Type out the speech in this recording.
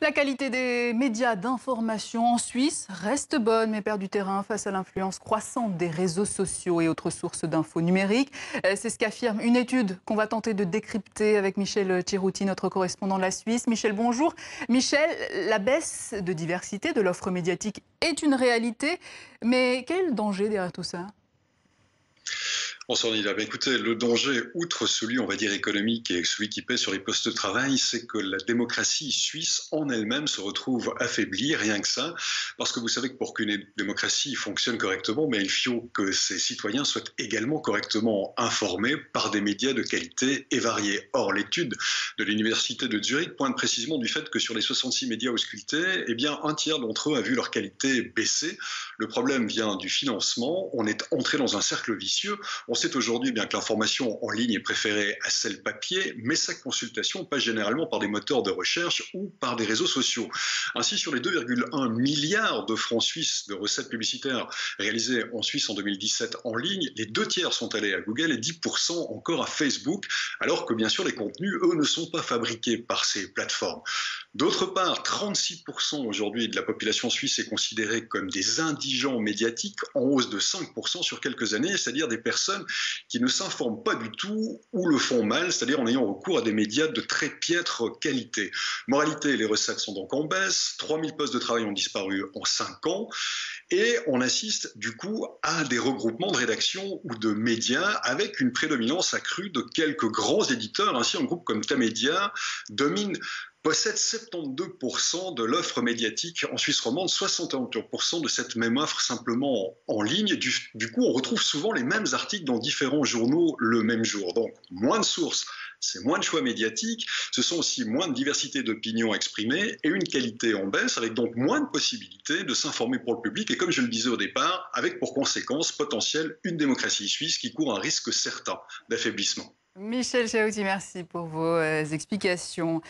La qualité des médias d'information en Suisse reste bonne, mais perd du terrain face à l'influence croissante des réseaux sociaux et autres sources d'infos numériques. C'est ce qu'affirme une étude qu'on va tenter de décrypter avec Michel Thirouty, notre correspondant de la Suisse. Michel, bonjour. Michel, la baisse de diversité de l'offre médiatique est une réalité, mais quel est le danger derrière tout ça? Bonsoir Nida. Écoutez, le danger, outre celui, on va dire, économique et celui qui pèse sur les postes de travail, c'est que la démocratie suisse en elle-même se retrouve affaiblie, rien que ça. Parce que vous savez que pour qu'une démocratie fonctionne correctement, mais il faut que ses citoyens soient également correctement informés par des médias de qualité et variés. Or, l'étude de l'Université de Zurich pointe précisément du fait que sur les 66 médias auscultés, eh bien, un tiers d'entre eux a vu leur qualité baisser. Le problème vient du financement. On est entré dans un cercle vicieux. On sait aujourd'hui bien que l'information en ligne est préférée à celle papier, mais sa consultation passe généralement par des moteurs de recherche ou par des réseaux sociaux. Ainsi, sur les 2,1 milliards de francs suisses de recettes publicitaires réalisées en Suisse en 2017 en ligne, les 2 tiers sont allés à Google et 10% encore à Facebook, alors que bien sûr les contenus, eux, ne sont pas fabriqués par ces plateformes. D'autre part, 36% aujourd'hui de la population suisse est considérée comme des indigents médiatiques, en hausse de 5% sur quelques années, c'est-à-dire des personnes qui ne s'informent pas du tout ou le font mal, c'est-à-dire en ayant recours à des médias de très piètre qualité. Moralité, les recettes sont donc en baisse, 3000 postes de travail ont disparu en 5 ans, et on assiste du coup à des regroupements de rédactions ou de médias avec une prédominance accrue de quelques grands éditeurs. Ainsi, un groupe comme Tamedia domine possède 72% de l'offre médiatique en Suisse romande, 71% de cette même offre simplement en ligne. Du coup, on retrouve souvent les mêmes articles dans différents journaux le même jour. Donc, moins de sources, c'est moins de choix médiatiques, ce sont aussi moins de diversité d'opinions exprimées et une qualité en baisse, avec donc moins de possibilités de s'informer pour le public. Et comme je le disais au départ, avec pour conséquence potentielle une démocratie suisse qui court un risque certain d'affaiblissement. Michel Thirouty, merci pour vos explications.